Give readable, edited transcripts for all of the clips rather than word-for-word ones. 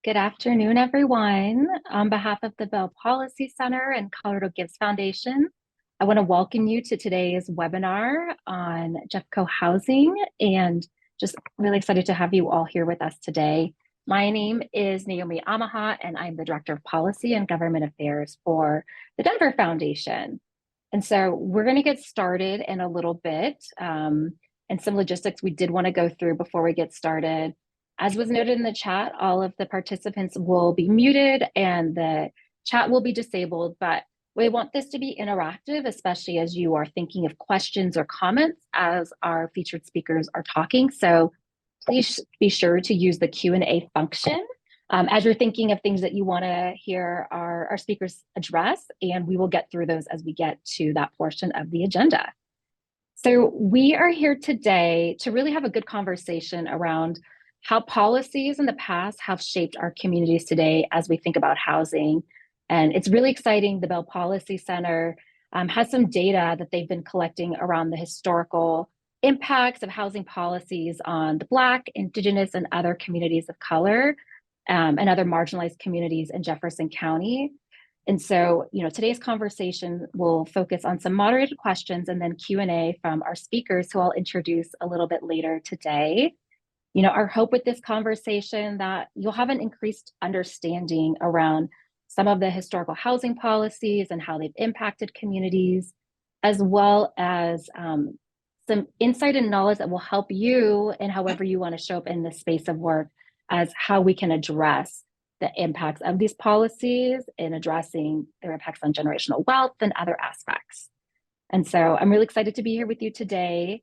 Good afternoon, everyone. On behalf of the Bell Policy Center and Colorado Gives Foundation, I want to welcome you to today's webinar on Jeffco Housing, and just really excited to have you all here with us today. My name is Naomi Amaha, and I'm the Director of Policy and Government Affairs for the Denver Foundation. And so we're going to get started in a little bit, and some logistics we did want to go through before we get started. As was noted in the chat, all of the participants will be muted and the chat will be disabled, but we want this to be interactive, especially as you are thinking of questions or comments as our featured speakers are talking. So please be sure to use the Q&A function as you're thinking of things that you want to hear our speakers address, and we will get through those as we get to that portion of the agenda. So we are here today to really have a good conversation around how policies in the past have shaped our communities today as we think about housing. And it's really exciting. The Bell Policy Center has some data that they've been collecting around the historical impacts of housing policies on the Black, Indigenous, and other communities of color and other marginalized communities in Jefferson County. And so, today's conversation will focus on some moderated questions and then Q&A from our speakers, who I'll introduce a little bit later today. Our hope with this conversation that you'll have an increased understanding around some of the historical housing policies and how they've impacted communities, as well as some insight and knowledge that will help you in however you want to show up in this space of work as how we can address the impacts of these policies in addressing their impacts on generational wealth and other aspects. And so I'm really excited to be here with you today.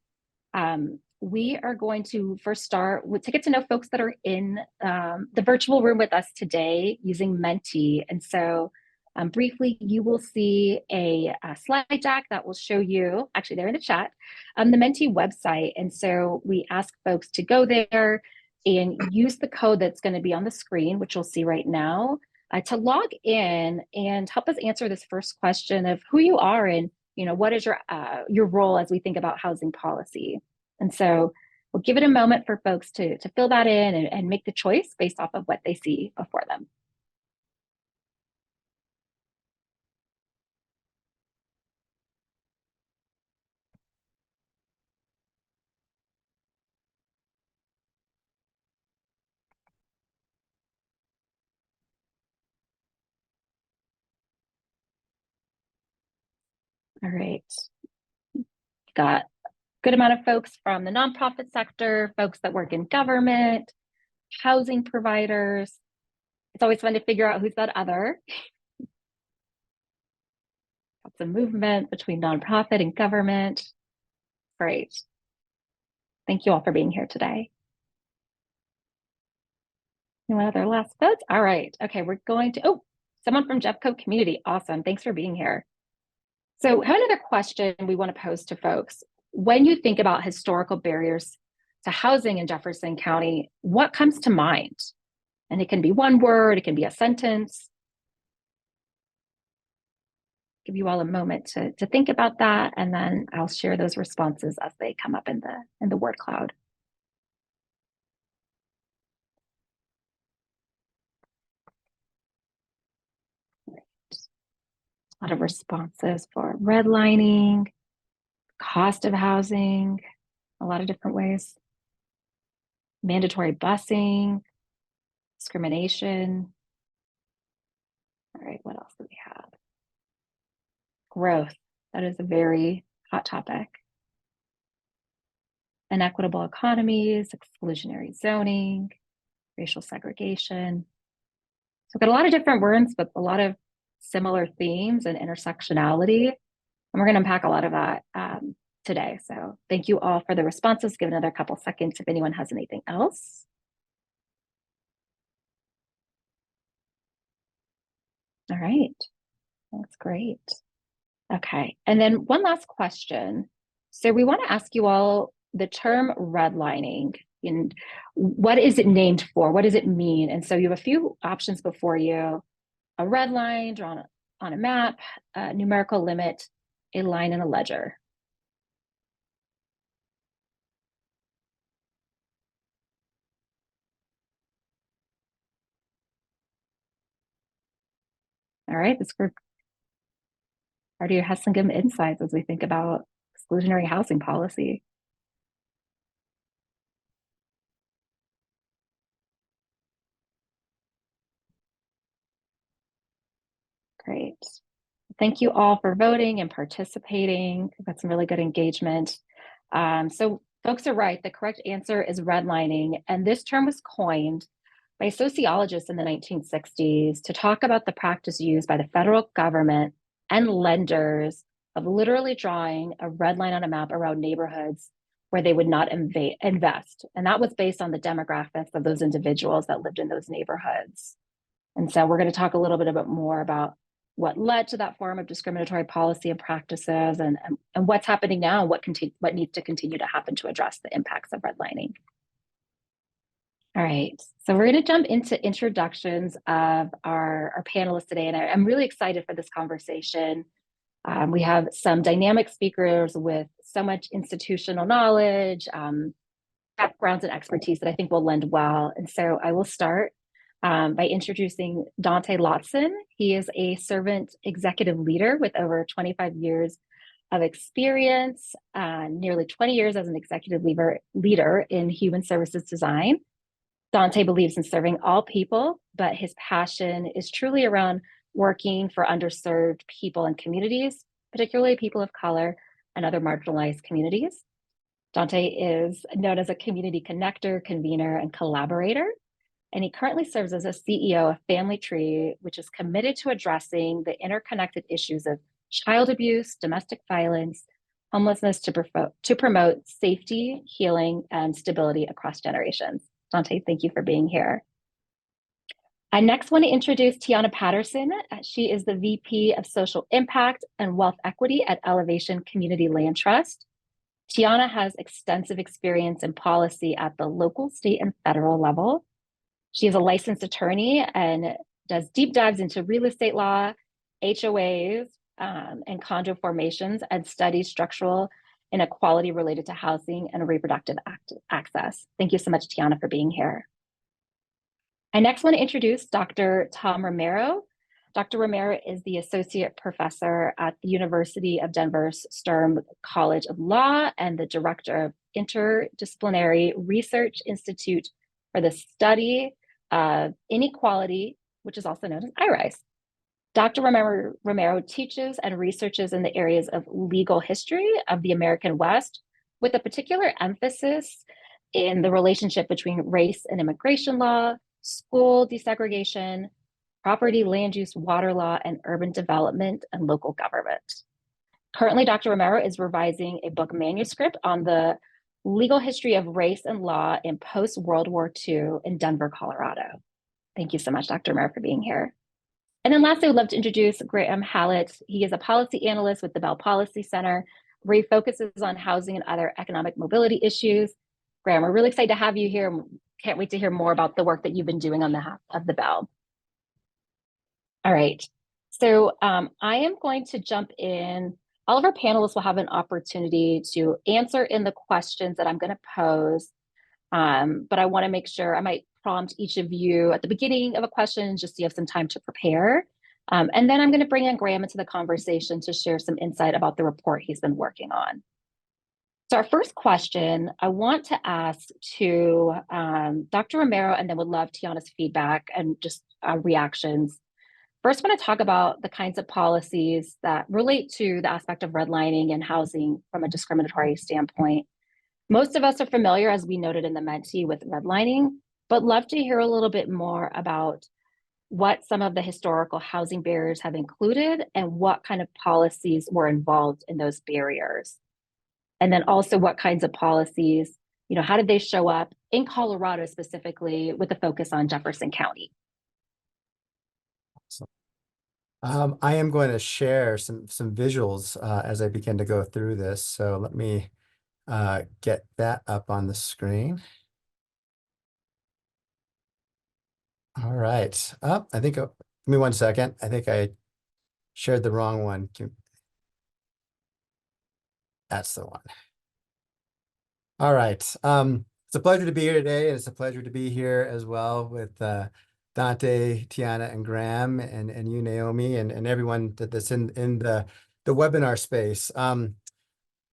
We are going to first start to get to know folks that are in the virtual room with us today using Menti. And so briefly, you will see a slide deck that will show you, actually they're in the chat, the Menti website. And so we ask folks to go there and use the code that's going to be on the screen, which you'll see right now, to log in and help us answer this first question of who you are and what is your role as we think about housing policy. And so we'll give it a moment for folks to fill that in and make the choice based off of what they see before them. All right. Got a good amount of folks from the nonprofit sector, folks that work in government, housing providers. It's always fun to figure out who's that other. Lots of movement between nonprofit and government. Great. Thank you all for being here today. Anyone other last votes? All right. Okay, we're going to, someone from Jeffco Community. Awesome. Thanks for being here. So I have another question we want to pose to folks. When you think about historical barriers to housing in Jefferson County, what comes to mind? And it can be one word, it can be a sentence. Give you all a moment to think about that, and then I'll share those responses as they come up in the word cloud. A lot of responses for redlining, cost of housing, a lot of different ways. Mandatory busing, discrimination. All right, what else do we have? Growth, that is a very hot topic. Inequitable economies, exclusionary zoning, racial segregation. So we've got a lot of different words, but a lot of similar themes and intersectionality. And we're going to unpack a lot of that today. So thank you all for the responses. Give another couple seconds if anyone has anything else. All right, that's great. Okay, and then one last question. So we want to ask you all the term redlining, and what is it named for? What does it mean? And so you have a few options before you: a red line drawn on a map, a numerical limit, a line in a ledger. All right, this group already has some good insights as we think about exclusionary housing policy. Great. Thank you all for voting and participating. We've got some really good engagement. So folks are right. The correct answer is redlining. And this term was coined by sociologists in the 1960s to talk about the practice used by the federal government and lenders of literally drawing a red line on a map around neighborhoods where they would not invest. And that was based on the demographics of those individuals that lived in those neighborhoods. And so we're going to talk a little bit more about what led to that form of discriminatory policy and practices, and what's happening now, and what needs to continue to happen to address the impacts of redlining. All right, so we're going to jump into introductions of our panelists today, and I'm really excited for this conversation. We have some dynamic speakers with so much institutional knowledge, backgrounds and expertise that I think will lend well. And so I will start by introducing Dante Lotson. He is a servant executive leader with over 25 years of experience, nearly 20 years as an executive leader in human services design. Dante believes in serving all people, but his passion is truly around working for underserved people and communities, particularly people of color and other marginalized communities. Dante is known as a community connector, convener, and collaborator, and he currently serves as a CEO of Family Tree, which is committed to addressing the interconnected issues of child abuse, domestic violence, homelessness to promote safety, healing, and stability across generations. Dante, thank you for being here. I next want to introduce Tiana Patterson. She is the VP of Social Impact and Wealth Equity at Elevation Community Land Trust. Tiana has extensive experience in policy at the local, state, and federal level. She is a licensed attorney and does deep dives into real estate law, HOAs, and condo formations, and studies structural inequality related to housing and reproductive access. Thank you so much, Tiana, for being here. I next want to introduce Dr. Tom Romero. Dr. Romero is the Associate Professor at the University of Denver's Sturm College of Law and the Director of Interdisciplinary Research Institute for the Study of Inequality, which is also known as IRISE. Dr. Romero teaches and researches in the areas of legal history of the American West, with a particular emphasis in the relationship between race and immigration law, school desegregation, property, land use, water law, and urban development and local government. Currently, Dr. Romero is revising a book manuscript on the legal history of race and law in post-World War II in Denver, Colorado. Thank you so much, Dr. Romero, for being here. And then lastly, I would love to introduce Graham Hallett. He is a policy analyst with the Bell Policy Center, where he focuses on housing and other economic mobility issues. Graham, we're really excited to have you here. Can't wait to hear more about the work that you've been doing on behalf of the Bell. All right, so I am going to jump in. All of our panelists will have an opportunity to answer in the questions that I'm going to pose, but I want to make sure I might prompt each of you at the beginning of a question just so you have some time to prepare. And then I'm going to bring in Graham into the conversation to share some insight about the report he's been working on. So our first question I want to ask to Dr. Romero, and then would love Tiana's feedback and just reactions. First, I want to talk about the kinds of policies that relate to the aspect of redlining and housing from a discriminatory standpoint. Most of us are familiar, as we noted in the Menti, with redlining, but love to hear a little bit more about what some of the historical housing barriers have included and what kind of policies were involved in those barriers. And then also what kinds of policies, how did they show up in Colorado specifically with a focus on Jefferson County? I am going to share some visuals as I begin to go through this. So let me get that up on the screen. All right. I think, give me 1 second. I think I shared the wrong one. That's the one. All right. It's a pleasure to be here today, and it's a pleasure to be here as well with Dante, Tiana, and Graham, and you, Naomi, and everyone that's in the webinar space.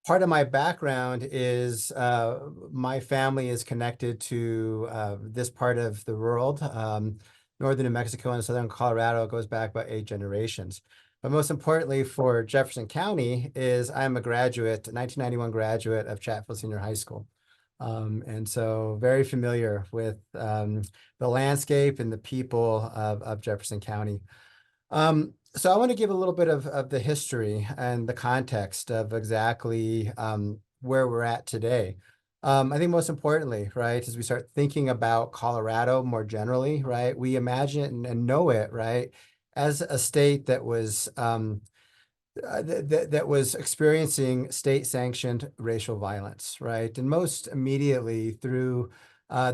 Part of my background is my family is connected to this part of the world. Northern New Mexico and southern Colorado goes back about 8 generations. But most importantly for Jefferson County is I'm a graduate, 1991 graduate of Chatfield Senior High School. And so very familiar with the landscape and the people of Jefferson County. So I want to give a little bit of the history and the context of exactly where we're at today. I think most importantly, right, as we start thinking about Colorado more generally, right, we imagine it and know it, right, as a state that was that was experiencing state-sanctioned racial violence, right, and most immediately through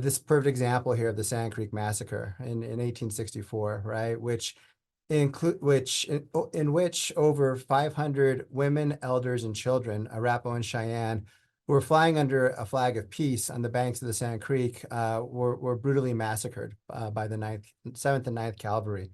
this perfect example here of the Sand Creek Massacre in 1864, right, in which over 500 women, elders, and children, Arapaho and Cheyenne, who were flying under a flag of peace on the banks of the Sand Creek, were brutally massacred by the 7th and 9th Cavalry,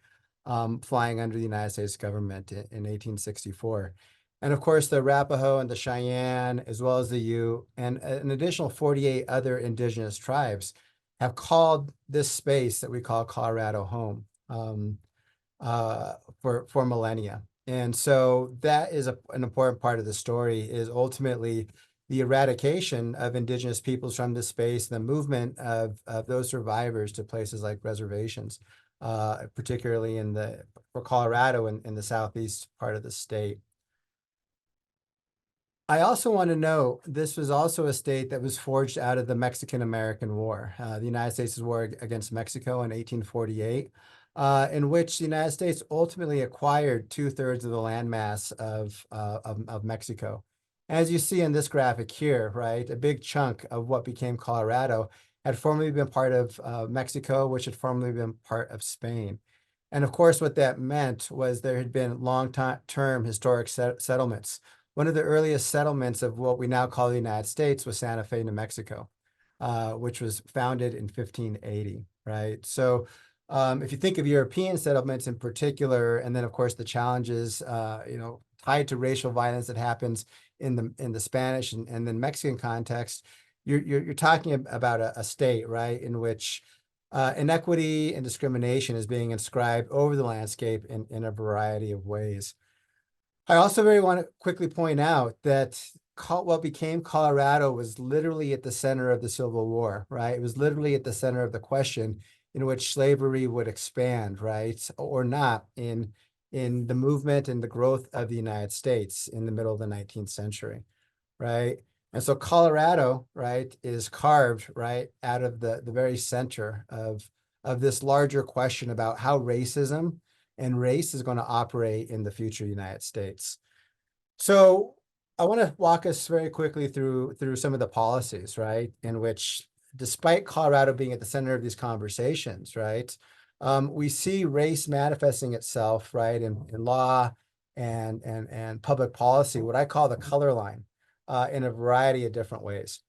flying under the United States government in 1864. And of course, the Arapaho and the Cheyenne, as well as the Ute, and an additional 48 other indigenous tribes have called this space that we call Colorado home. For millennia. And so that is an important part of the story, is ultimately the eradication of indigenous peoples from this space, the movement of those survivors to places like reservations, particularly for Colorado in the southeast part of the state. I also want to note this was also a state that was forged out of the Mexican-American War, the United States' war against Mexico in 1848, in which the United States ultimately acquired 2/3 of the landmass of Mexico. As you see in this graphic here, right, a big chunk of what became Colorado had formerly been part of Mexico, which had formerly been part of Spain. And of course, what that meant was there had been long-term historic settlements. One of the earliest settlements of what we now call the United States was Santa Fe, New Mexico, which was founded in 1580, right? So if you think of European settlements in particular, and then of course the challenges, tied to racial violence that happens in the Spanish and then Mexican context, you're talking about a state, right, in which inequity and discrimination is being inscribed over the landscape in a variety of ways. I also very want to quickly point out that what became Colorado was literally at the center of the Civil War, right? It was literally at the center of the question in which slavery would expand, right, or not in the movement and the growth of the United States in the middle of the 19th century, right? And so Colorado, right, is carved right out of the very center of this larger question about how racism and race is going to operate in the future United States. So I want to walk us very quickly through some of the policies, right, in which, despite Colorado being at the center of these conversations, right, we see race manifesting itself, right, in law and public policy, what I call the color line, in a variety of different ways.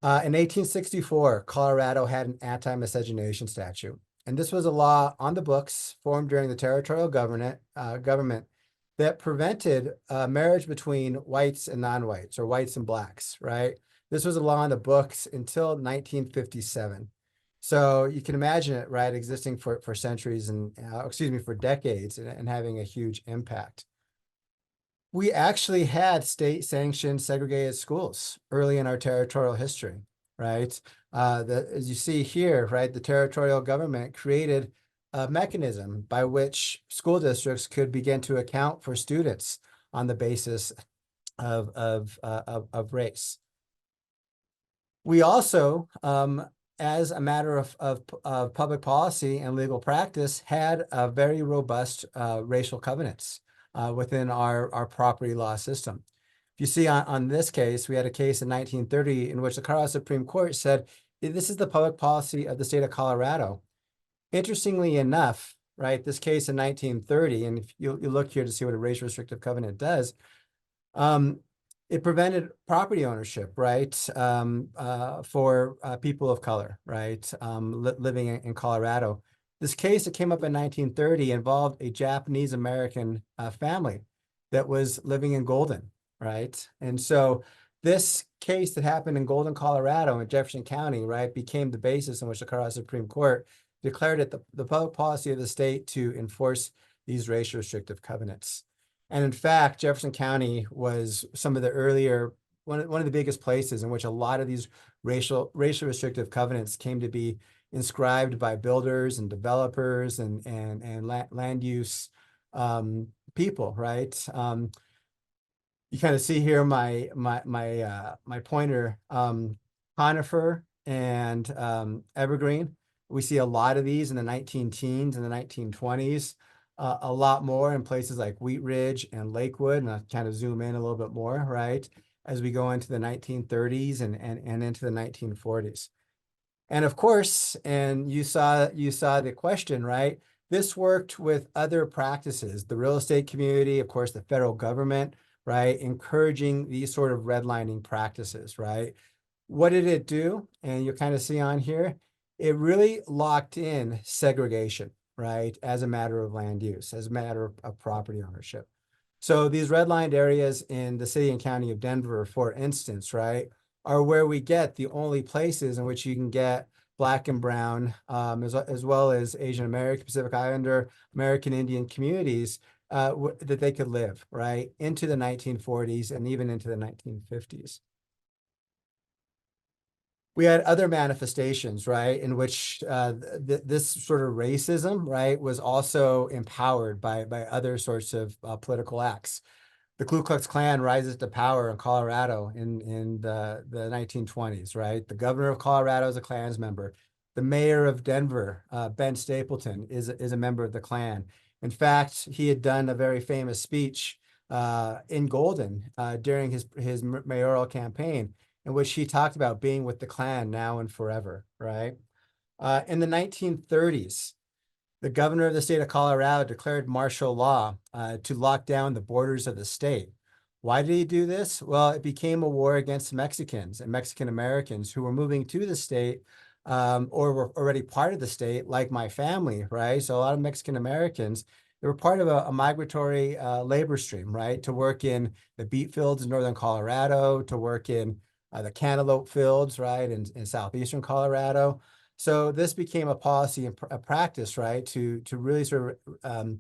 In 1864, Colorado had an anti-miscegenation statute. And this was a law on the books formed during the territorial government that prevented marriage between whites and non-whites, or whites and blacks, right? This was a law on the books until 1957. So you can imagine it, right, existing for centuries and, for decades and having a huge impact. We actually had state-sanctioned segregated schools early in our territorial history, right? As you see here, right, the territorial government created a mechanism by which school districts could begin to account for students on the basis of race. We also, as a matter of public policy and legal practice, had a very robust racial covenants within our property law system. If you see on this case, we had a case in 1930 in which the Colorado Supreme Court said, this is the public policy of the state of Colorado. Interestingly enough, right, this case in 1930, and if you look here to see what a race restrictive covenant does, it prevented property ownership, right, for people of color, right, living in Colorado. This case that came up in 1930 involved a Japanese American family that was living in Golden, right? And so this case that happened in Golden, Colorado, in Jefferson County, right, became the basis on which the Colorado Supreme Court declared it the public policy of the state to enforce these racial restrictive covenants. And in fact, Jefferson County was some of the earlier, one of the biggest places in which a lot of these racial restrictive covenants came to be inscribed by builders and developers and land use people, right? You kind of see here my pointer, conifer and evergreen. We see a lot of these in the 19 teens and the 1920s, a lot more in places like Wheat Ridge and Lakewood. And I'll kind of zoom in a little bit more, right, as we go into the 1930s and into the 1940s. And of course, and you saw the question, right? This worked with other practices, the real estate community, of course, the federal government, right? Encouraging these sort of redlining practices, right? What did it do? And you kind of see on here, it really locked in segregation, right? As a matter of land use, as a matter of property ownership. So these redlined areas in the city and county of Denver, for instance, right, are where we get the only places in which you can get Black and brown, as well as Asian American, Pacific Islander, American Indian communities that they could live, right, into the 1940s and even into the 1950s. We had other manifestations, right, in which this sort of racism, right, was also empowered by other sorts of political acts. The Ku Klux Klan rises to power in Colorado in the 1920s, right? The governor of Colorado is a Klans member. The mayor of Denver, Ben Stapleton, is a member of the Klan. In fact, he had done a very famous speech in Golden during his mayoral campaign, in which he talked about being with the Klan now and forever, right? In the 1930s, the governor of the state of Colorado declared martial law to lock down the borders of the state. Why did he do this? Well, it became a war against Mexicans and Mexican Americans who were moving to the state or were already part of the state, like my family, right? So a lot of Mexican Americans, they were part of a migratory labor stream, right? To work in the beet fields in northern Colorado, to work in the cantaloupe fields, right, in southeastern Colorado. So this became a policy and a practice, right, to really sort of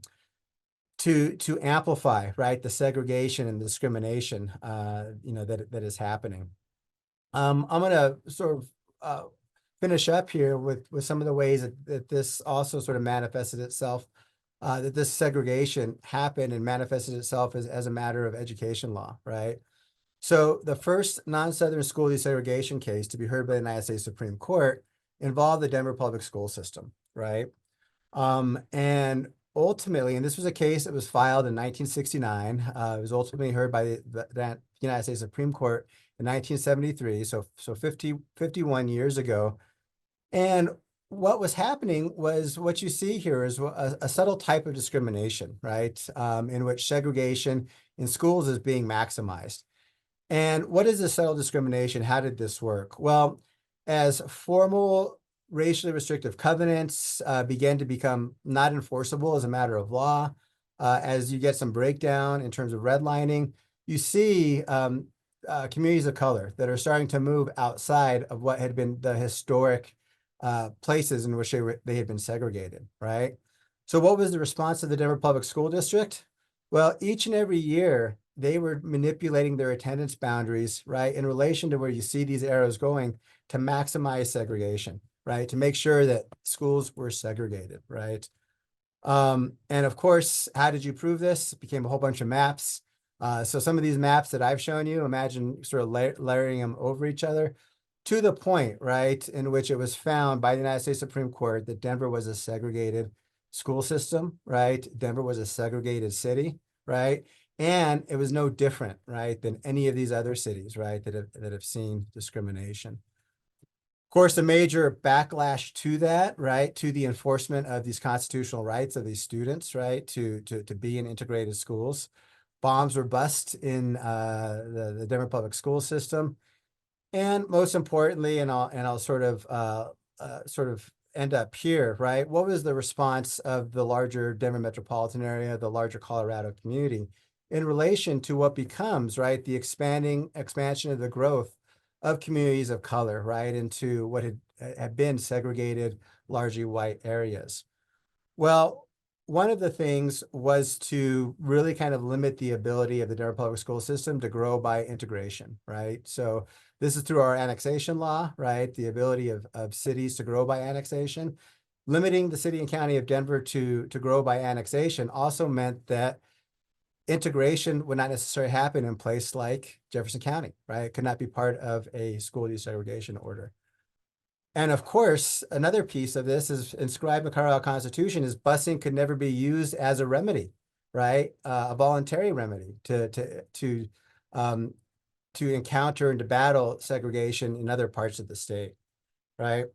to amplify, right, the segregation and discrimination, that is happening. I'm going to sort of finish up here with some of the ways that this also sort of manifested itself, that this segregation happened and manifested itself as a matter of education law, right? So the first non-Southern school desegregation case to be heard by the United States Supreme Court involved the Denver public school system, right? And ultimately, and this was a case that was filed in 1969. It was ultimately heard by the United States Supreme Court in 1973, so 51 years ago. And what was happening was what you see here is a subtle type of discrimination, right? In which segregation in schools is being maximized. And what is the subtle discrimination? How did this work? Well, as formal racially restrictive covenants began to become not enforceable as a matter of law, as you get some breakdown in terms of redlining, you see communities of color that are starting to move outside of what had been the historic places in which they had been segregated, right? So what was the response of the Denver Public School District? Well, each and every year, they were manipulating their attendance boundaries, right, in relation to where you see these arrows going to maximize segregation, right, to make sure that schools were segregated, right? And of course, how did you prove this? It became a whole bunch of maps. So some of these maps that I've shown you, imagine sort of layering them over each other to the point, right, in which it was found by the United States Supreme Court that Denver was a segregated school system, right? Denver was a segregated city, right? And it was no different, right, than any of these other cities, right, that have seen discrimination. Of course, the major backlash to that, right, to the enforcement of these constitutional rights of these students, right, to be in integrated schools. Bombs were bust in the Denver public school system. And most importantly, and I'll sort of end up here, right? What was the response of the larger Denver metropolitan area, the larger Colorado community, in relation to what becomes, right, the expansion of the growth of communities of color, right, into what had been segregated, largely white areas? Well, one of the things was to really kind of limit the ability of the Denver public school system to grow by integration, right? So this is through our annexation law, right? The ability of cities to grow by annexation. Limiting the city and county of Denver to grow by annexation also meant that integration would not necessarily happen in a place like Jefferson County, right? It could not be part of a school desegregation order. And of course, another piece of this is inscribed in the Colorado Constitution is busing could never be used as a remedy, right? A voluntary remedy to encounter and to battle segregation in other parts of the state, right?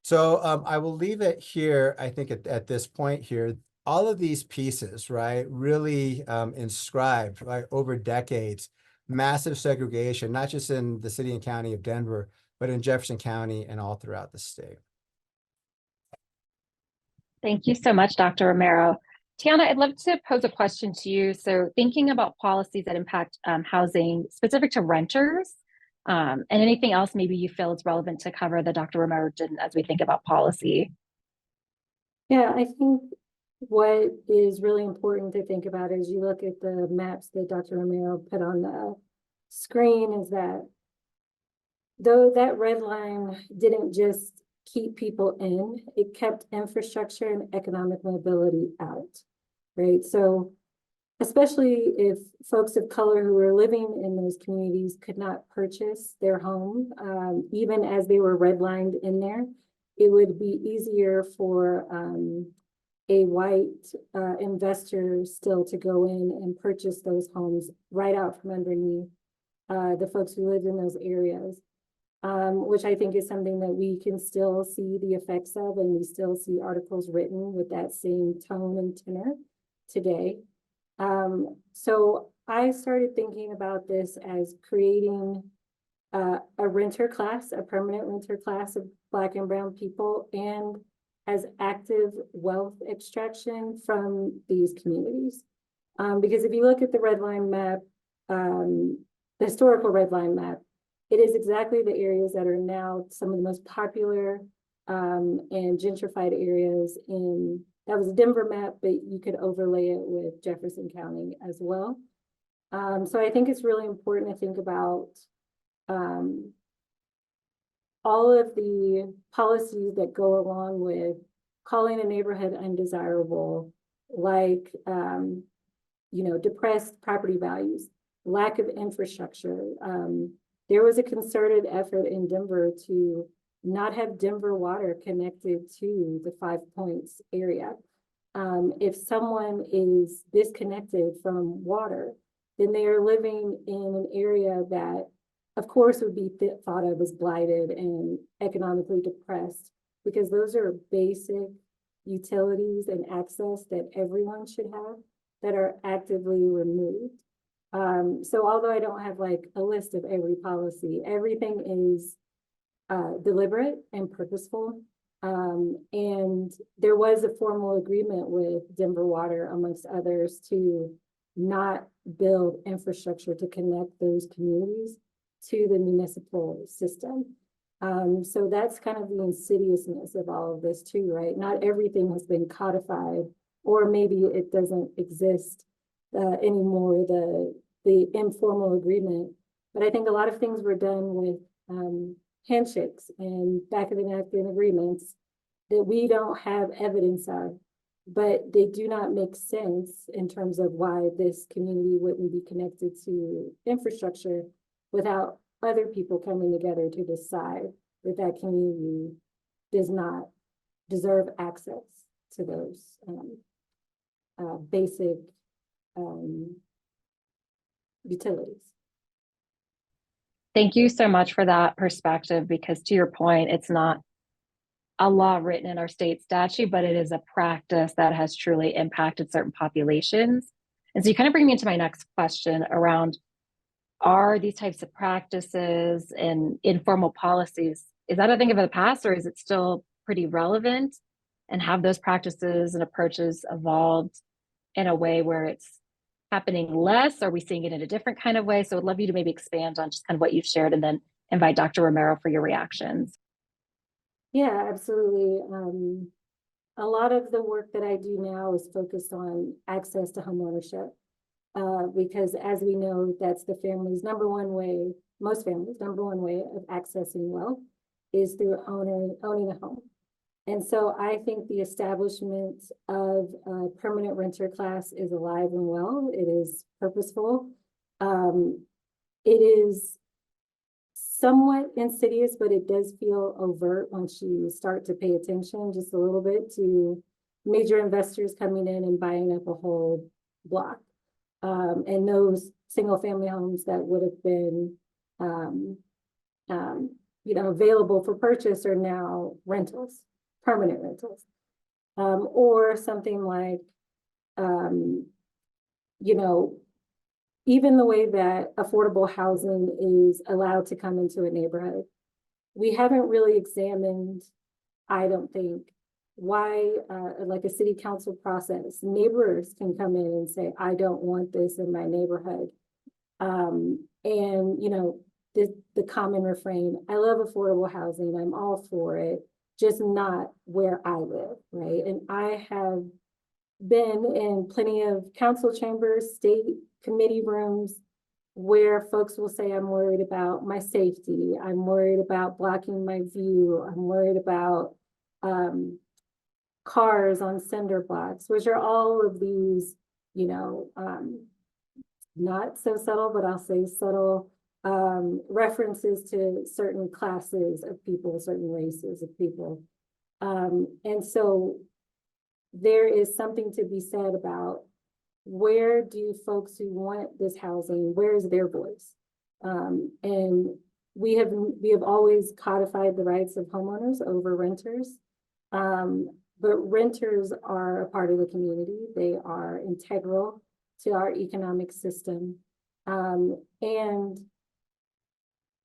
So I will leave it here, I think at this point here. All of these pieces, right, really inscribed, right, over decades, massive segregation, not just in the city and county of Denver, but in Jefferson County and all throughout the state. Thank you so much, Dr. Romero. Tiana, I'd love to pose a question to you. So thinking about policies that impact housing specific to renters, and anything else maybe you feel is relevant to cover that Dr. Romero didn't as we think about policy. Yeah, I think what is really important to think about as you look at the maps that Dr. Romero put on the screen is that though that red line didn't just keep people in, it kept infrastructure and economic mobility out, right? So especially if folks of color who were living in those communities could not purchase their home, even as they were redlined in there, it would be easier for a white investor still to go in and purchase those homes right out from underneath the folks who lived in those areas, which I think is something that we can still see the effects of, and we still see articles written with that same tone and tenor today. So I started thinking about this as creating a renter class, a permanent renter class of Black and Brown people, and as active wealth extraction from these communities. Because if you look at the red line map, the historical red line map, it is exactly the areas that are now some of the most popular and gentrified areas in, that was a Denver map, but you could overlay it with Jefferson County as well. So I think it's really important to think about all of the policies that go along with calling a neighborhood undesirable, like depressed property values, lack of infrastructure. There was a concerted effort in Denver to not have Denver water connected to the 5 Points area. If someone is disconnected from water, then they are living in an area that, of course, would be thought of as blighted and economically depressed, because those are basic utilities and access that everyone should have that are actively removed. So although I don't have like a list of every policy, everything is deliberate and purposeful. And there was a formal agreement with Denver Water, amongst others, to not build infrastructure to connect those communities to the municipal system. So that's kind of the insidiousness of all of this too, right? Not everything has been codified, or maybe it doesn't exist anymore, the informal agreement. But I think a lot of things were done with handshakes and back of the napkin agreements that we don't have evidence of, but they do not make sense in terms of why this community wouldn't be connected to infrastructure without other people coming together to decide that that community does not deserve access to those basic utilities. Thank you so much for that perspective, because to your point, it's not a law written in our state statute, but it is a practice that has truly impacted certain populations. And so you kind of bring me into my next question around, are these types of practices and informal policies, is that a thing of the past, or is it still pretty relevant, and have those practices and approaches evolved in a way where it's happening less? Are we seeing it in a different kind of way? So I'd love you to maybe expand on just kind of what you've shared, and then invite Dr. Romero for your reactions. Yeah, absolutely. A lot of the work that I do now is focused on access to homeownership, because as we know, that's the family's number one way, most families' number one way of accessing wealth is through owning a home. And so I think the establishment of a permanent renter class is alive and well. It is purposeful. It is somewhat insidious, but it does feel overt once you start to pay attention just a little bit to major investors coming in and buying up a whole block. And those single family homes that would have been available for purchase are now rentals, permanent rentals. Or something like, even the way that affordable housing is allowed to come into a neighborhood. We haven't really examined, I don't think, why, like a city council process, neighbors can come in and say, I don't want this in my neighborhood. The common refrain, I love affordable housing, I'm all for it, just not where I live, right? And I have been in plenty of council chambers, state committee rooms, where folks will say, I'm worried about my safety, I'm worried about blocking my view, I'm worried about cars on cinder blocks, which are all of these, not so subtle, but I'll say subtle references to certain classes of people, certain races of people. And so there is something to be said about where do folks who want this housing, where is their voice? And we have always codified the rights of homeowners over renters. But renters are a part of the community. They are integral to our economic system. And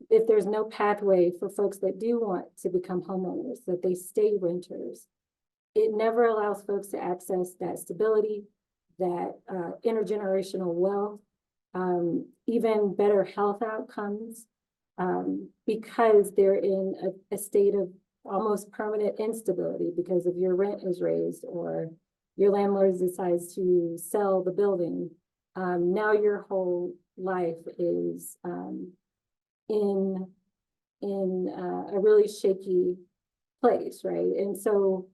if there's no pathway for folks that do want to become homeowners, that they stay renters, it never allows folks to access that stability, that intergenerational wealth, even better health outcomes, because they're in a state of almost permanent instability because if your rent is raised or your landlord decides to sell the building, now your whole life is in a really shaky place, right? And so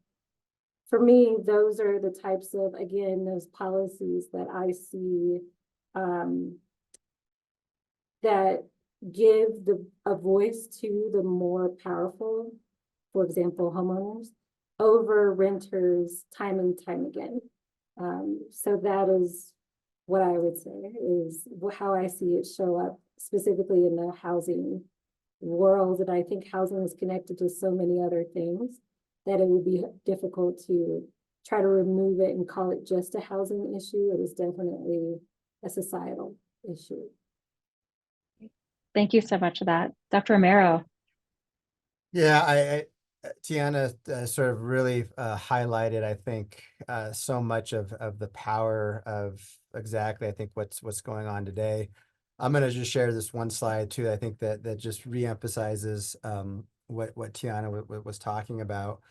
for me, those are the types of, again, those policies that I see that give a voice to the more powerful, for example, homeowners, over renters time and time again. So that is what I would say is how I see it show up specifically in the housing world. And I think housing is connected to so many other things that it would be difficult to try to remove it and call it just a housing issue. It is definitely a societal issue. Thank you so much for that. Dr. Romero. Yeah, Tiana sort of really highlighted, I think, so much of the power of exactly, I think, what's going on today. I'm going to just share this one slide too. I think that just reemphasizes what Tiana was talking about.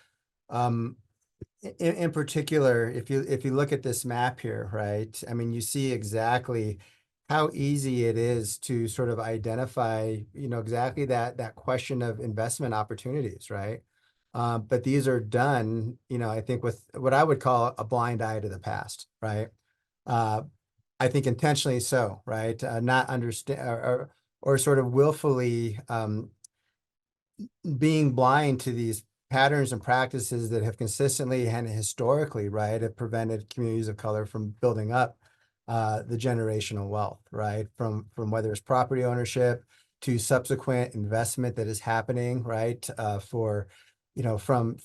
In particular, if you look at this map here, right? I mean, you see exactly how easy it is to sort of identify, exactly that question of investment opportunities, right? But these are done, I think with what I would call a blind eye to the past, right? I think intentionally so, right? Not understand or sort of willfully being blind to these patterns and practices that have consistently and historically, right, have prevented communities of color from building up the generational wealth, right? From whether it's property ownership to subsequent investment that is happening, right? From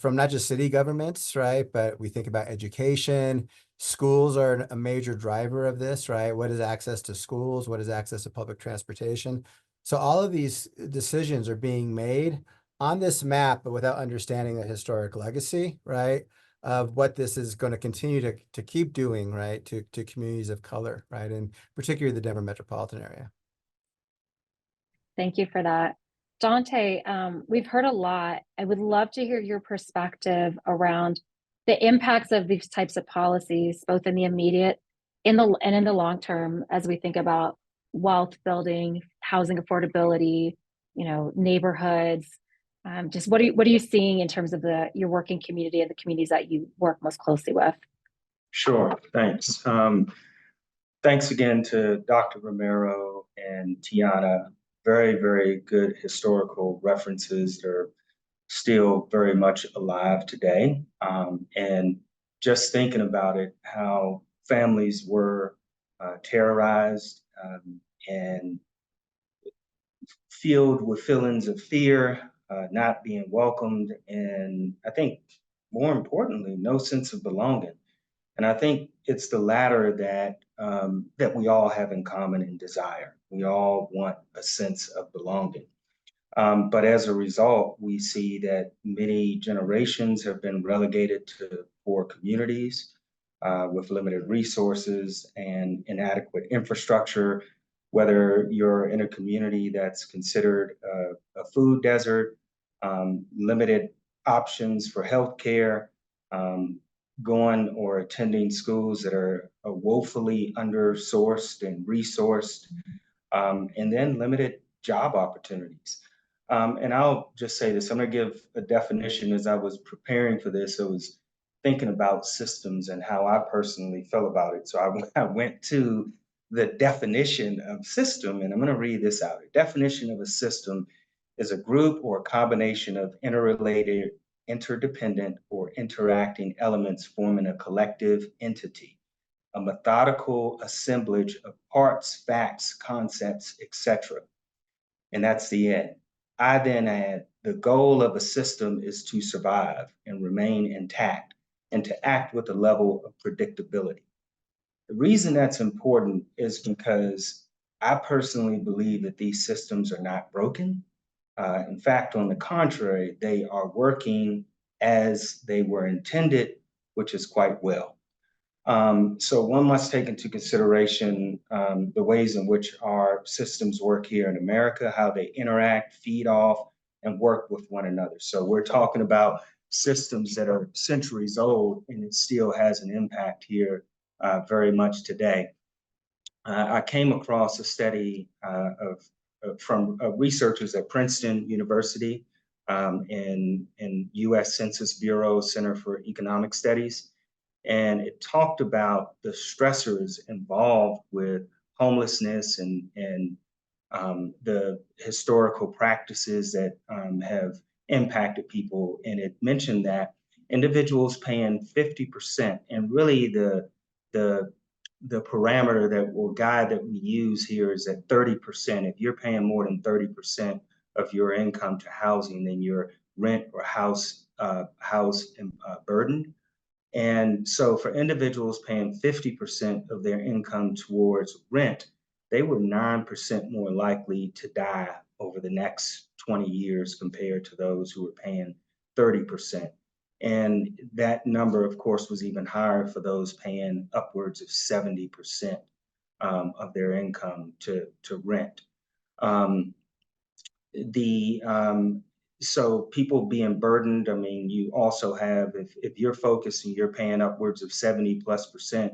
not just city governments, right? But we think about education. Schools are a major driver of this, right? What is access to schools? What is access to public transportation? So all of these decisions are being made on this map, but without understanding the historic legacy, right, of what this is going to continue to keep doing, right, to communities of color, right, and particularly the Denver metropolitan area. Thank you for that. Dante, we've heard a lot. I would love to hear your perspective around the impacts of these types of policies, both in the immediate and in the long term, as we think about wealth building, housing affordability, neighborhoods. Just what are you seeing in terms of your working community and the communities that you work most closely with? Sure, thanks. Thanks again to Dr. Romero and Tiana. Very, very good historical references. They're still very much alive today. And just thinking about it, how families were terrorized and filled with feelings of fear, not being welcomed, and I think more importantly, no sense of belonging. And I think it's the latter that we all have in common and desire. We all want a sense of belonging. But as a result, we see that many generations have been relegated to poor communities with limited resources and inadequate infrastructure, whether you're in a community that's considered a food desert, limited options for healthcare, going or attending schools that are woefully undersourced and resourced, and then limited job opportunities. And I'll just say this, I'm going to give a definition. As I was preparing for this, I was thinking about systems and how I personally felt about it. So I went to the definition of system, and I'm going to read this out. A definition of a system is a group or a combination of interrelated, interdependent, or interacting elements forming a collective entity, a methodical assemblage of parts, facts, concepts, etc. And that's the end. I then add, the goal of a system is to survive and remain intact and to act with a level of predictability. The reason that's important is because I personally believe that these systems are not broken. In fact, on the contrary, they are working as they were intended, which is quite well. So one must take into consideration the ways in which our systems work here in America, how they interact, feed off, and work with one another. So we're talking about systems that are centuries old, and it still has an impact here very much today. I came across a study from researchers at Princeton University and U.S. Census Bureau Center for Economic Studies. And it talked about the stressors involved with homelessness and the historical practices that have impacted people. And it mentioned that individuals paying 50%, and really the parameter or guide that we use here is at 30%. If you're paying more than 30% of your income to housing, then you're rent or house burdened. And so for individuals paying 50% of their income towards rent, they were 9% more likely to die over the next 20 years compared to those who were paying 30%. And that number, of course, was even higher for those paying upwards of 70% of their income to rent. So people being burdened, I mean, you also have, if you're focused and you're paying upwards of 70+%,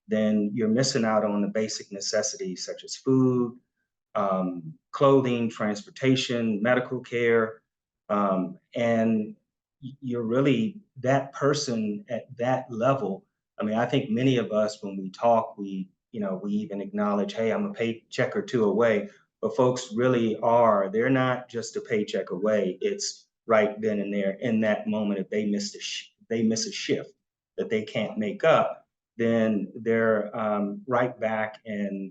then you're missing out on the basic necessities such as food, clothing, transportation, medical care. And you're really that person at that level. I mean, I think many of us, when we talk, we even acknowledge, hey, I'm a paycheck or two away. But folks really are, they're not just a paycheck away. It's right then and there in that moment. If they miss a shift that they can't make up, then they're right back, and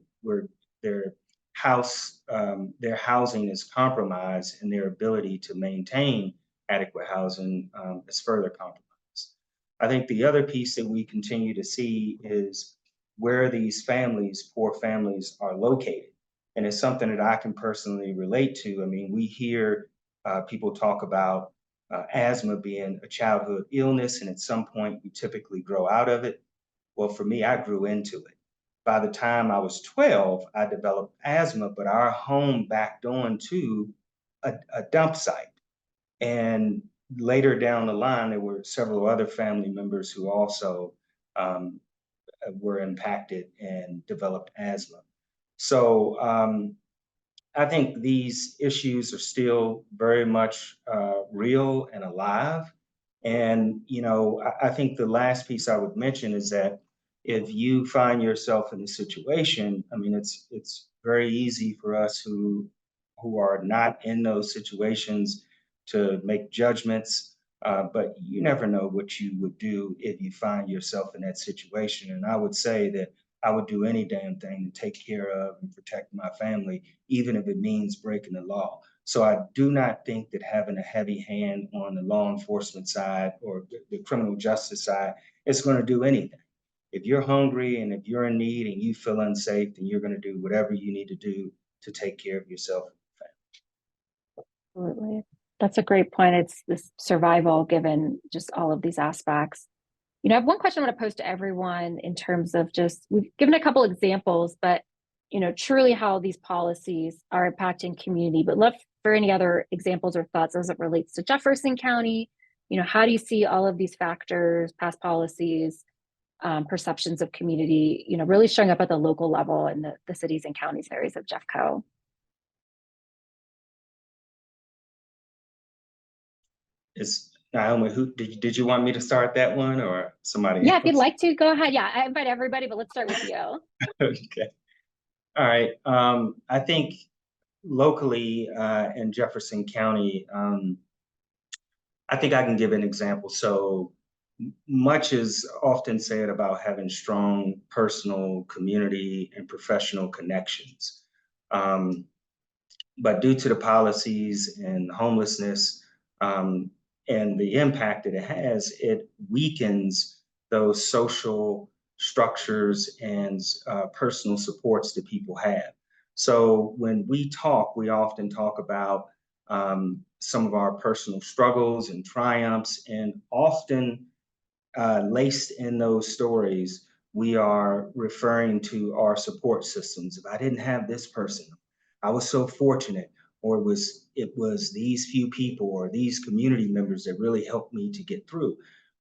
their housing is compromised, and their ability to maintain adequate housing is further compromised. I think the other piece that we continue to see is where these poor families, are located. And it's something that I can personally relate to. I mean, we hear People talk about asthma being a childhood illness, and at some point you typically grow out of it. Well, for me, I grew into it. By the time I was 12, I developed asthma, but our home backed on to a dump site. And later down the line, there were several other family members who also were impacted and developed asthma. So I think these issues are still very much real and alive. And, you know, I think the last piece I would mention is that if you find yourself in a situation, I mean, it's very easy for us who are not in those situations to make judgments, but you never know what you would do if you find yourself in that situation. And I would say that I would do any damn thing to take care of and protect my family, even if it means breaking the law. So I do not think that having a heavy hand on the law enforcement side or the criminal justice side is going to do anything. If you're hungry and if you're in need and you feel unsafe, then you're going to do whatever you need to do to take care of yourself and family. Absolutely. That's a great point. It's this survival given just all of these aspects. You know, I have one question I want to pose to everyone in terms of just, we've given a couple examples, but, you know, truly how these policies are impacting community, but love for any other examples or thoughts as it relates to Jefferson County. You know, how do you see all of these factors, past policies, perceptions of community, you know, really showing up at the local level in the cities and counties areas of Jeffco? Is Naomi, who did you want me to start that one or somebody Yeah, else? if you'd like to, go ahead. Yeah, I invite everybody, but let's start with you. Okay. All right. I think locally in Jefferson County, I think I can give an example. So much is often said about having strong personal, community, and professional connections. But due to the policies and homelessness and the impact that it has, it weakens those social structures and personal supports that people have. So when we talk, we often talk about some of our personal struggles and triumphs, and often laced in those stories, we are referring to our support systems. If I didn't have this person, I was so fortunate, or it was these few people or these community members that really helped me to get through.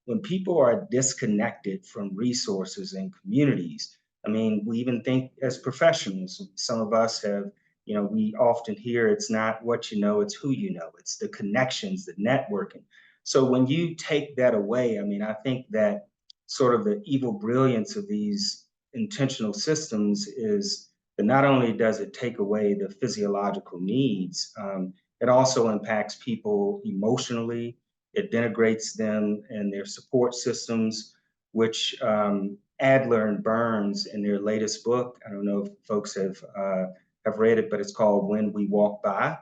When people are disconnected from resources and communities, I mean, we even think as professionals, some of us have, you know, we often hear it's not what you know, it's who you know, it's the connections, the networking. So when you take that away, I mean, I think that sort of the evil brilliance of these intentional systems is that not only does it take away the physiological needs, it also impacts people emotionally. It denigrates them and their support systems, which Adler and Burns in their latest book, I don't know if folks have read it, but it's called When We Walk By.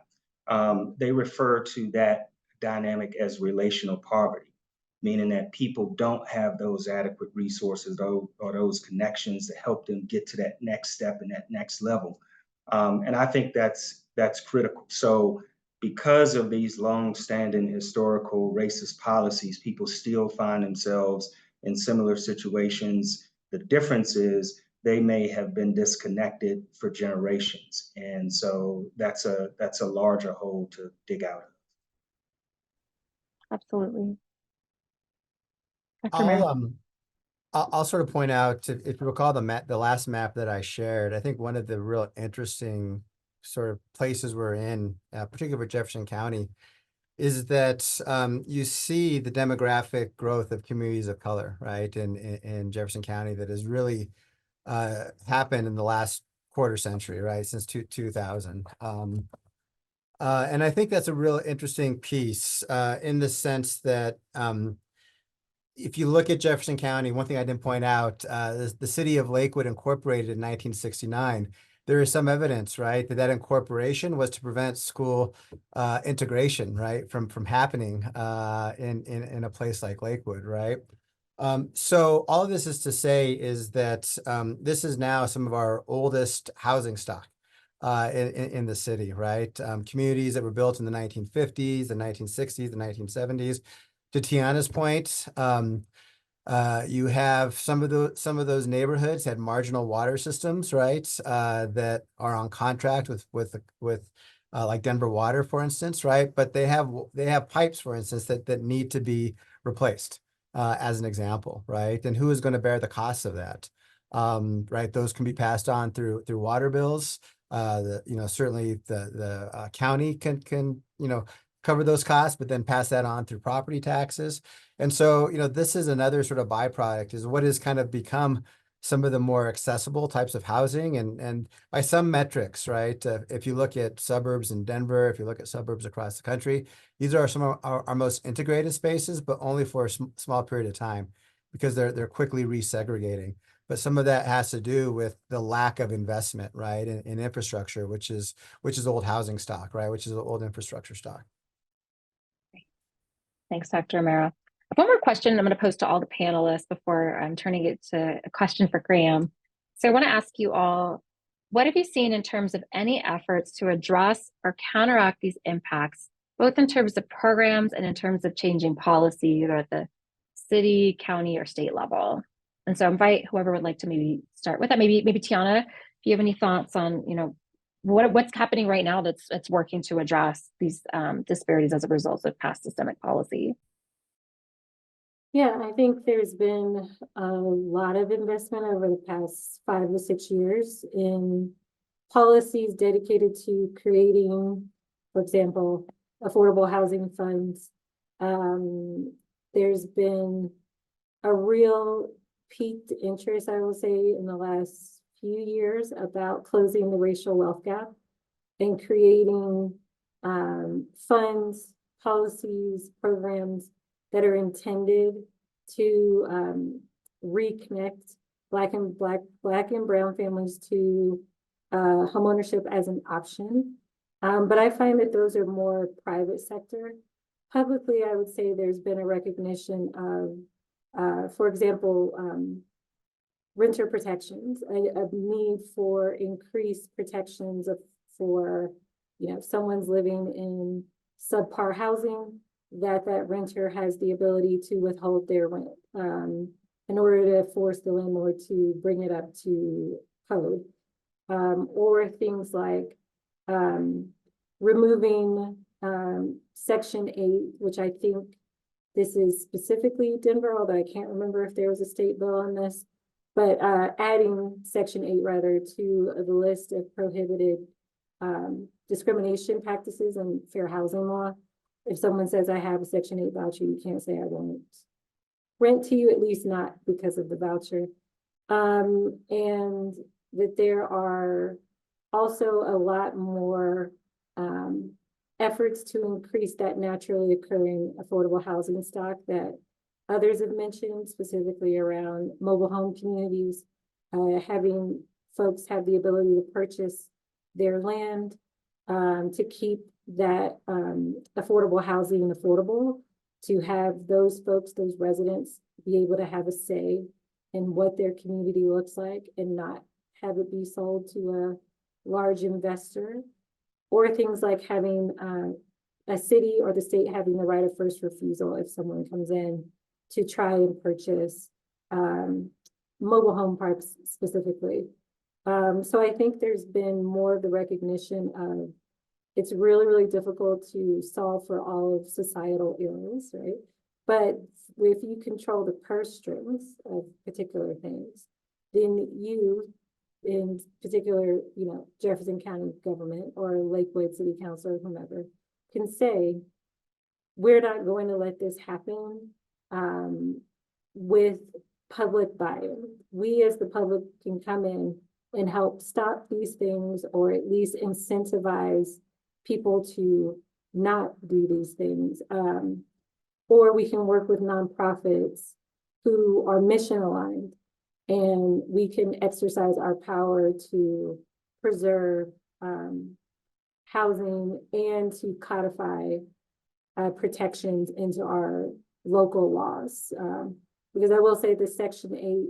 They refer to that dynamic as relational poverty, meaning that people don't have those adequate resources or those connections to help them get to that next step and that next level. And I think that's critical. So because of these long-standing historical racist policies, people still find themselves in similar situations. The difference is they may have been disconnected for generations. And so that's a larger hole to dig out of. Absolutely. Dr. Mayor. I'll sort of point out, if you recall the last map that I shared, I think one of the real interesting sort of places we're in, particularly for Jefferson County, is that you see the demographic growth of communities of color, right, in Jefferson County that has really happened in the last quarter century, right, since 2000. And I think that's a real interesting piece in the sense that if you look at Jefferson County, one thing I didn't point out, the city of Lakewood incorporated in 1969. There is some evidence, right, that incorporation was to prevent school integration, right, from happening in a place like Lakewood, right? So all of this is to say is that this is now some of our oldest housing stock. in the city, right? Communities that were built in the 1950s, the 1960s, the 1970s. To Tiana's point, you have some of those neighborhoods had marginal water systems, right? That are on contract with like Denver Water, for instance, right? But they have pipes, for instance, that need to be replaced, as an example, right? And who is going to bear the costs of that? Right? Those can be passed on through water bills. Certainly the county can cover those costs, but then pass that on through property taxes. And so, this is another sort of byproduct, is what has kind of become some of the more accessible types of housing. And by some metrics, right? If you look at suburbs in Denver, if you look at suburbs across the country, these are some of our most integrated spaces, but only for a small period of time, because they're quickly resegregating. But some of that has to do with the lack of investment, right, in infrastructure, which is old housing stock, right, which is old infrastructure stock. Thanks, Dr. Romero. One more question I'm going to pose to all the panelists before I'm turning it to a question for Graham. So I want to ask you all, what have you seen in terms of any efforts to address or counteract these impacts, both in terms of programs and in terms of changing policy, either at the city, county, or state level? And so I invite whoever would like to maybe start with that. Maybe Tiana, if you have any thoughts on, what's happening right now that's working to address these disparities as a result of past systemic policy. Yeah, I think there's been a lot of investment over the past 5 to 6 years in policies dedicated to creating, for example, affordable housing funds. There's been a real piqued interest, I will say, in the last few years about closing the racial wealth gap and creating funds, policies, programs that are intended to reconnect Black and brown families to homeownership as an option. But I find that those are more private sector. Publicly, I would say there's been a recognition of, for example, renter protections, a need for increased protections for, someone's living in subpar housing, that renter has the ability to withhold their rent in order to force the landlord to bring it up to code. Or things like removing Section 8, which I think this is specifically Denver, although I can't remember if there was a state bill on this, but adding Section 8 rather to the list of prohibited discrimination practices and fair housing law. If someone says I have a Section 8 voucher, you can't say I won't rent to you, at least not because of the voucher. And that there are also a lot more efforts to increase that naturally occurring affordable housing stock that others have mentioned, specifically around mobile home communities, having folks have the ability to purchase their land to keep that affordable housing affordable, to have those folks, those residents, be able to have a say in what their community looks like and not have it be sold to a large investor, or things like having a city or the state having the right of first refusal if someone comes in to try and purchase mobile home parks specifically. So I think there's been more of the recognition of it's really, really difficult to solve for all of societal ills, right? But if you control the purse strings of particular things, then you, in particular, Jefferson County government or Lakewood City Council or whomever, can say, we're not going to let this happen with public buy-in. We as the public can come in and help stop these things, or at least incentivize people to not do these things. Or we can work with nonprofits who are mission aligned, and we can exercise our power to preserve housing and to codify protections into our local laws. Because I will say the Section 8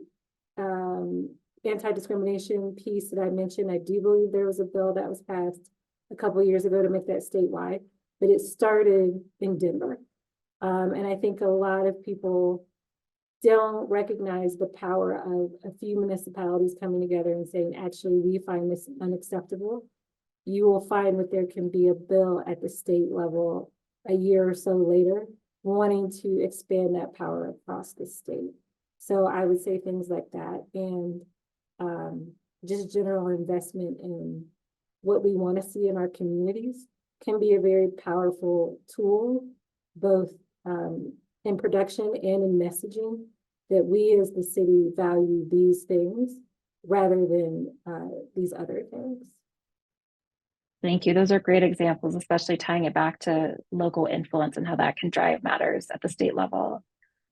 anti-discrimination piece that I mentioned, I do believe there was a bill that was passed a couple of years ago to make that statewide, but it started in Denver. And I think a lot of people don't recognize the power of a few municipalities coming together and saying, actually, we find this unacceptable. You will find that there can be a bill at the state level a year or so later wanting to expand that power across the state. So I would say things like that, and just general investment in what we want to see in our communities can be a very powerful tool, both in production and in messaging, that we as the city value these things rather than these other things. Thank you. Those are great examples, especially tying it back to local influence and how that can drive matters at the state level.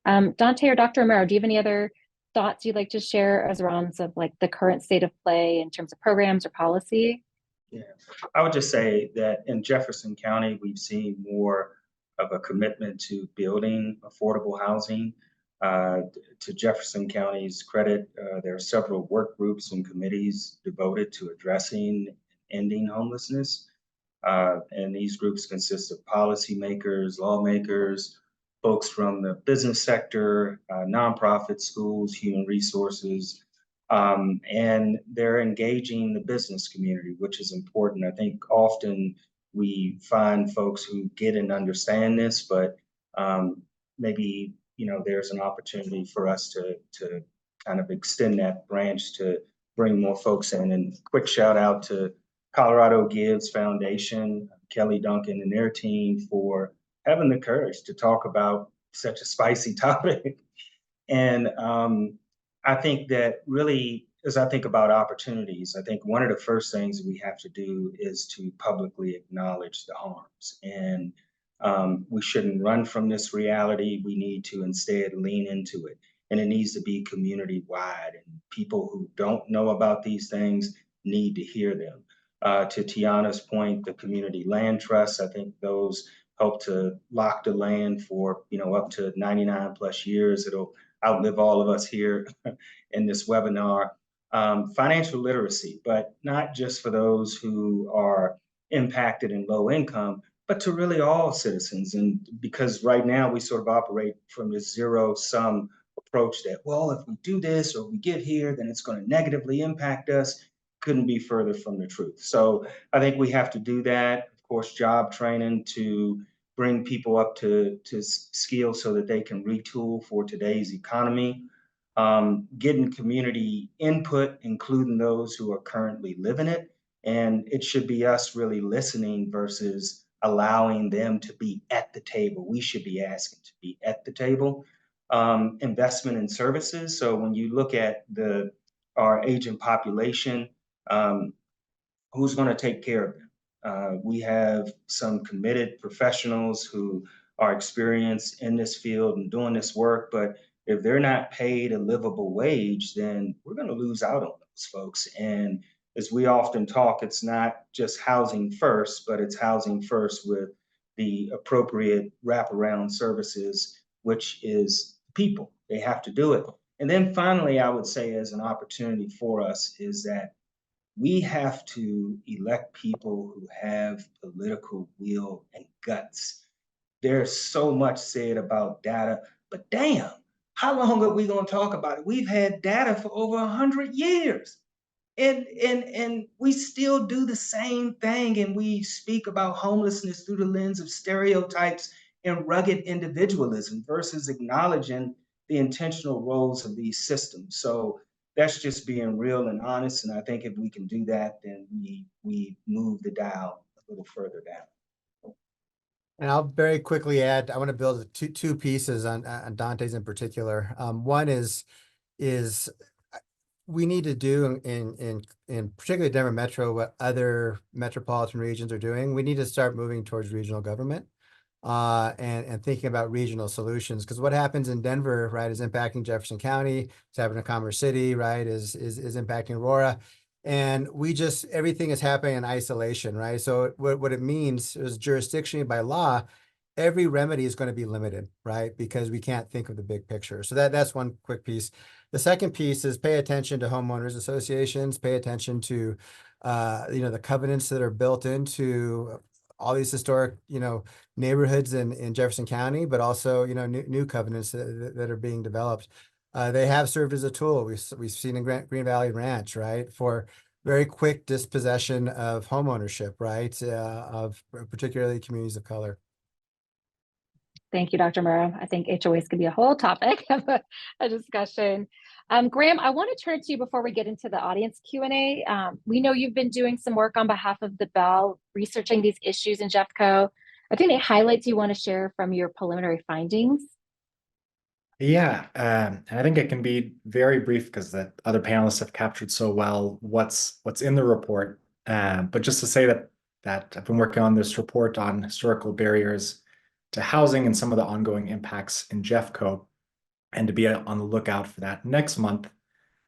Dante or Dr. Romero, do you have any other thoughts you'd like to share as around of like the current state of play in terms of programs or policy? Yeah, I would just say that in Jefferson County, we've seen more of a commitment to building affordable housing. To Jefferson County's credit, there are several work groups and committees devoted to addressing and ending homelessness. And these groups consist of policymakers, lawmakers, folks from the business sector, nonprofit, schools, human resources, and they're engaging the business community, which is important. I think often we find folks who get and understand this, but maybe there's an opportunity for us to kind of extend that branch to bring more folks in. And quick shout out to Colorado Gives Foundation, Kelly Duncan and their team for having the courage to talk about such a spicy topic. And I think that really, as I think about opportunities, I think one of the first things we have to do is to publicly acknowledge the harms. And we shouldn't run from this reality. We need to instead lean into it. And it needs to be community-wide. And people who don't know about these things need to hear them. To Tiana's point, the community land trusts, I think those help to lock the land for up to 99 plus years. It'll outlive all of us here in this webinar. Financial literacy, but not just for those who are impacted in low income, but to really all citizens. And because right now we sort of operate from this zero-sum approach that, well, if we do this or we get here, then it's going to negatively impact us. Couldn't be further from the truth. So I think we have to do that. Of course, job training to bring people up to skills so that they can retool for today's economy. Getting community input, including those who are currently living it. And it should be us really listening versus allowing them to be at the table. We should be asking to be at the table. Investment in services. So when you look at our aging population, who's going to take care of them? We have some committed professionals who are experienced in this field and doing this work, but if they're not paid a livable wage, then we're going to lose out on those folks. And as we often talk, it's not just housing first, but it's housing first with the appropriate wraparound services, which is people. They have to do it. And then finally, I would say as an opportunity for us is that we have to elect people who have political will and guts. There's so much said about data, but damn, how long are we going to talk about it? We've had data for over 100 years. And we still do the same thing, and we speak about homelessness through the lens of stereotypes and rugged individualism versus acknowledging the intentional roles of these systems. So that's just being real and honest. And I think if we can do that, then we move the dial a little further down. And I'll very quickly add, I want to build two pieces on Dante's in particular. One is we need to do in particularly Denver Metro what other metropolitan regions are doing. We need to start moving towards regional government and thinking about regional solutions, because what happens in Denver, right, is impacting Jefferson County. It's happening in Commerce City, right, is impacting Aurora. And everything is happening in isolation, right? So what it means is jurisdictionally by law, every remedy is going to be limited, right? Because we can't think of the big picture. So that's one quick piece. The second piece is pay attention to homeowners associations, pay attention to, the covenants that are built into all these historic, neighborhoods in Jefferson County, but also, new covenants that are being developed. They have served as a tool. We've seen in Green Valley Ranch, right, for very quick dispossession of home ownership, right, of particularly communities of color. Thank you, Dr. Murrow. I think HOAs could be a whole topic of a discussion. Graham, I want to turn to you before we get into the audience Q&A. We know you've been doing some work on behalf of the Bell, researching these issues in Jeffco. Are there any highlights you want to share from your preliminary findings? Yeah, I think it can be very brief because the other panelists have captured so well what's in the report. But just to say that I've been working on this report on historical barriers to housing and some of the ongoing impacts in Jeffco, and to be on the lookout for that next month.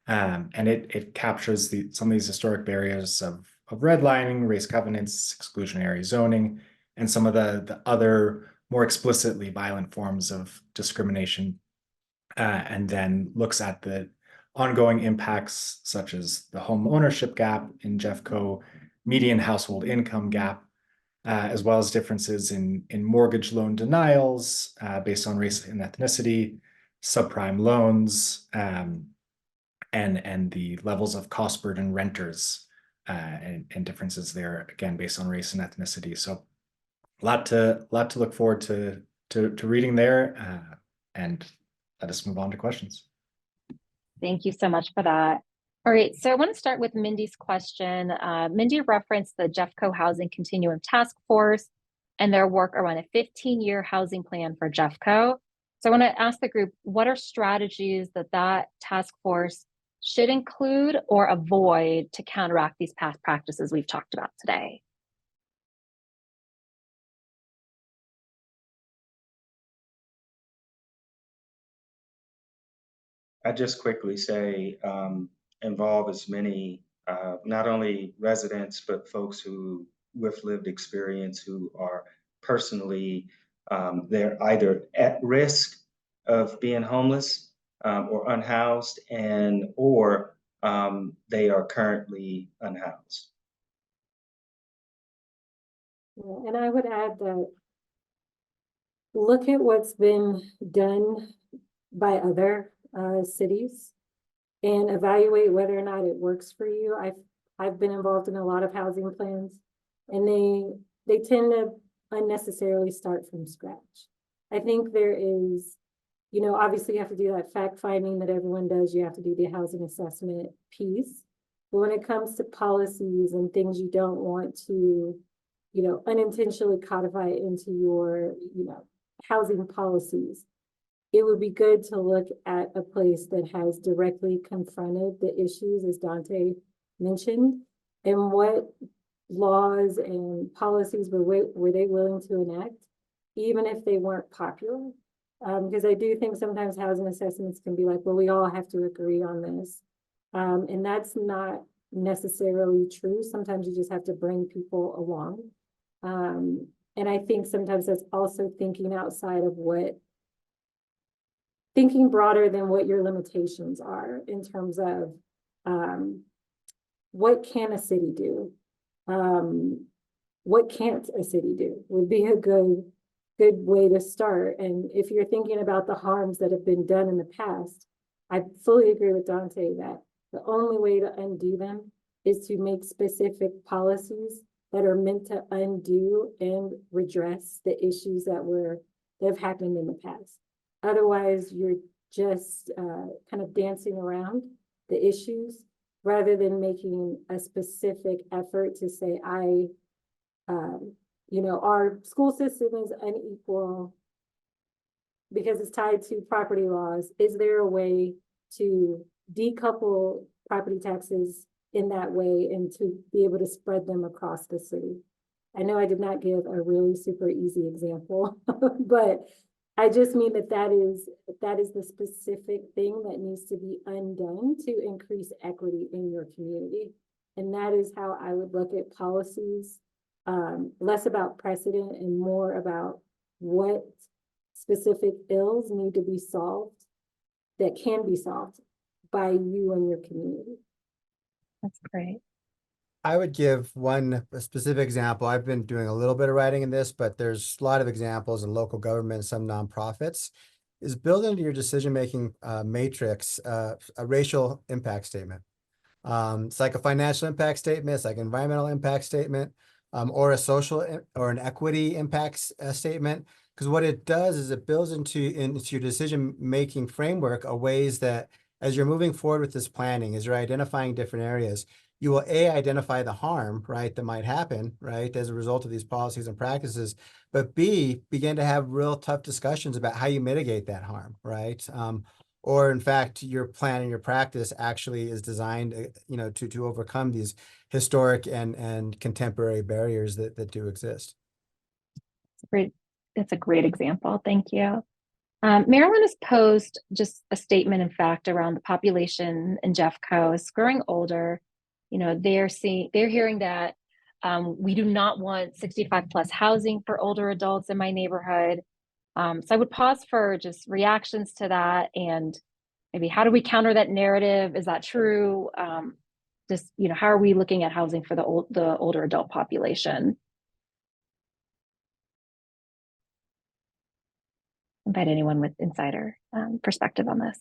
And it captures some of these historic barriers of redlining, race covenants, exclusionary zoning, and some of the other more explicitly violent forms of discrimination. And then looks at the ongoing impacts such as the home ownership gap in Jeffco, median household income gap, as well as differences in mortgage loan denials based on race and ethnicity, subprime loans, and the levels of cost burden renters and differences there, again, based on race and ethnicity. So a lot to look forward to reading there, and let us move on to questions. Thank you so much for that. All right, so I want to start with Mindy's question. Mindy referenced the Jeffco Housing Continuum Task Force and their work around a 15-year housing plan for Jeffco. So I want to ask the group, what are strategies that task force should include or avoid to counteract these past practices we've talked about today? I just quickly say involve as many, not only residents, but folks with lived experience who are personally, they're either at risk of being homeless or unhoused, or they are currently unhoused. Yeah, and I would add that look at what's been done by other cities and evaluate whether or not it works for you. I've been involved in a lot of housing plans, and they tend to unnecessarily start from scratch. I think there is, obviously you have to do that fact finding that everyone does. You have to do the housing assessment piece. But when it comes to policies and things you don't want to, unintentionally codify into your, housing policies, it would be good to look at a place that has directly confronted the issues, as Dante mentioned, and what laws and policies were they willing to enact, even if they weren't popular. Because I do think sometimes housing assessments can be like, well, we all have to agree on this. And that's not necessarily true. Sometimes you just have to bring people along. And I think sometimes that's also thinking outside of thinking broader than what your limitations are in terms of what can a city do? What can't a city do would be a good way to start. And if you're thinking about the harms that have been done in the past, I fully agree with Dante that the only way to undo them is to make specific policies that are meant to undo and redress the issues that have happened in the past. Otherwise, you're just kind of dancing around the issues rather than making a specific effort to say, our school system is unequal because it's tied to property laws. Is there a way to decouple property taxes in that way and to be able to spread them across the city? I know I did not give a really super easy example, but I just mean that is the specific thing that needs to be undone to increase equity in your community. And that is how I would look at policies, less about precedent and more about what specific ills need to be solved that can be solved by you and your community. That's great. I would give a specific example. I've been doing a little bit of writing in this, but there's a lot of examples in local government, some nonprofits, is build into your decision-making matrix a racial impact statement. It's like a financial impact statement, it's like an environmental impact statement, or a social or an equity impact statement. Because what it does is it builds into your decision-making framework a ways that as you're moving forward with this planning, as you're identifying different areas, you will identify the harm, right, that might happen, right, as a result of these policies and practices, but B, begin to have real tough discussions about how you mitigate that harm, right? Or in fact, your plan and your practice actually is designed, to overcome these historic and contemporary barriers that do exist. Great. That's a great example. Thank you. Maryland has posed just a statement, in fact, around the population in Jeffco is growing older. They're hearing that we do not want 65 plus housing for older adults in my neighborhood. So I would pause for just reactions to that, and maybe how do we counter that narrative? Is that true? How are we looking at housing for the older adult population? Invite anyone with insider perspective on this.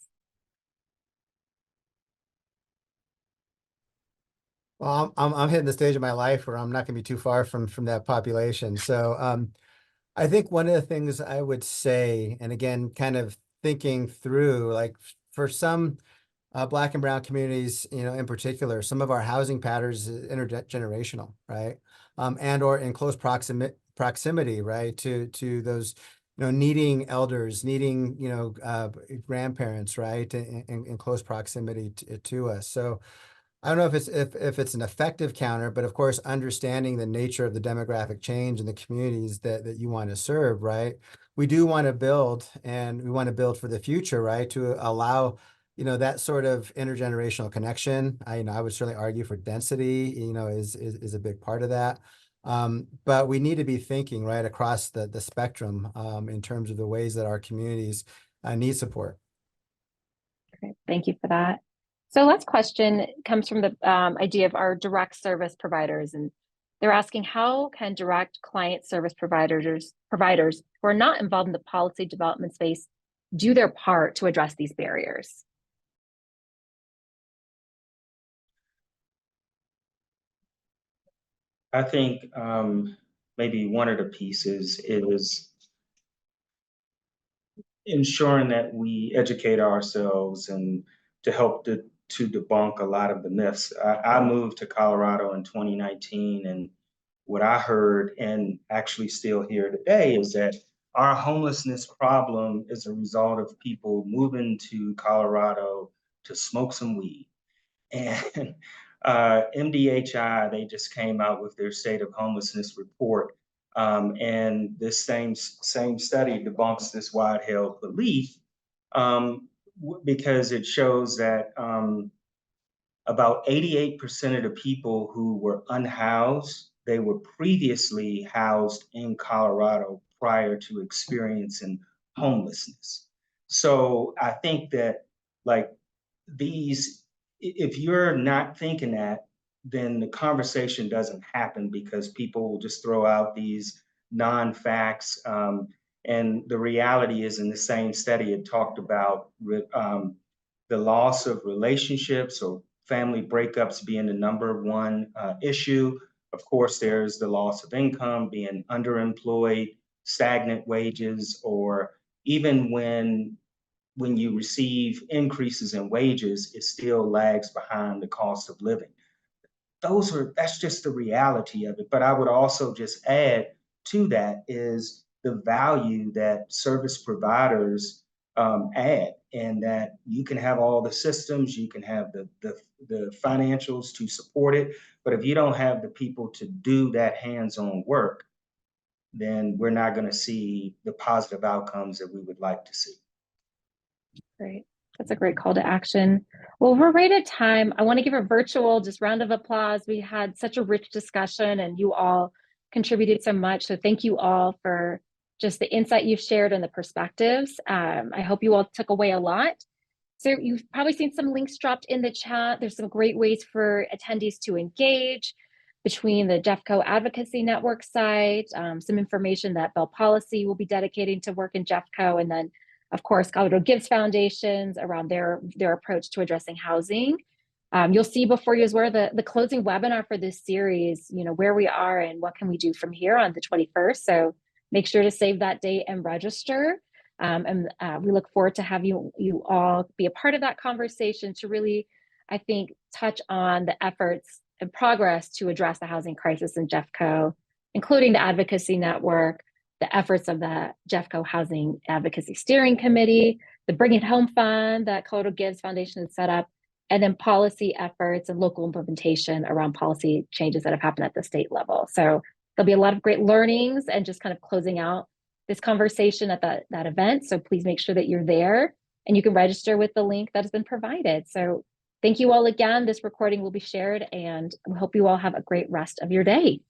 Well, I'm hitting the stage of my life where I'm not going to be too far from that population. So I think one of the things I would say, and again, kind of thinking through, like for some Black and Brown communities, in particular, some of our housing patterns is intergenerational, right? And or in close proximity, right, to those, needing elders, needing, grandparents, right, in close proximity to us. So I don't know if it's an effective counter, but of course, understanding the nature of the demographic change in the communities that you want to serve, right? We do want to build, and we want to build for the future, right? To allow, that sort of intergenerational connection. I would certainly argue for density, is a big part of that. But we need to be thinking right across the spectrum in terms of the ways that our communities need support. Great. Thank you for that. So last question comes from the idea of our direct service providers, and they're asking, how can direct client service providers who are not involved in the policy development space do their part to address these barriers? I think maybe one of the pieces is ensuring that we educate ourselves and to help to debunk a lot of the myths. I moved to Colorado in 2019, and what I heard, and actually still hear today, is that our homelessness problem is a result of people moving to Colorado to smoke some weed. And MDHI, they just came out with their state of homelessness report. And this same study debunks this wide held belief because it shows that about 88% of the people who were unhoused, they were previously housed in Colorado prior to experiencing homelessness. So I think that like if you're not thinking that, then the conversation doesn't happen because people will just throw out these non-facts. And the reality is, in the same study, it talked about the loss of relationships or family breakups being the number one issue. Of course, there's the loss of income, being underemployed, stagnant wages, or even when you receive increases in wages, it still lags behind the cost of living. That's just the reality of it. But I would also just add to that is the value that service providers add, and that you can have all the systems, you can have the financials to support it, but if you don't have the people to do that hands-on work, then we're not going to see the positive outcomes that we would like to see. Great. That's a great call to action. Well, we're right at time. I want to give a virtual just round of applause. We had such a rich discussion and you all contributed so much. So thank you all for just the insight you've shared and the perspectives. I hope you all took away a lot. So you've probably seen some links dropped in the chat. There's some great ways for attendees to engage between the Jeffco Advocacy Network site, some information that Bell Policy will be dedicating to work in Jeffco, and then, of course, Colorado Gives Foundations around their approach to addressing housing. You'll see before you as well the closing webinar for this series, where we are and what can we do from here on the 21st. So make sure to save that date and register. We look forward to have you all be a part of that conversation to really, I think, touch on the efforts and progress to address the housing crisis in Jeffco, including the advocacy network, the efforts of the Jeffco Housing Advocacy Steering Committee, the Bring It Home Fund that Colorado Gives Foundation has set up, and then policy efforts and local implementation around policy changes that have happened at the state level. So there'll be a lot of great learnings and just kind of closing out this conversation at that event. So please make sure that you're there and you can register with the link that has been provided. So thank you all again. This recording will be shared and we hope you all have a great rest of your day.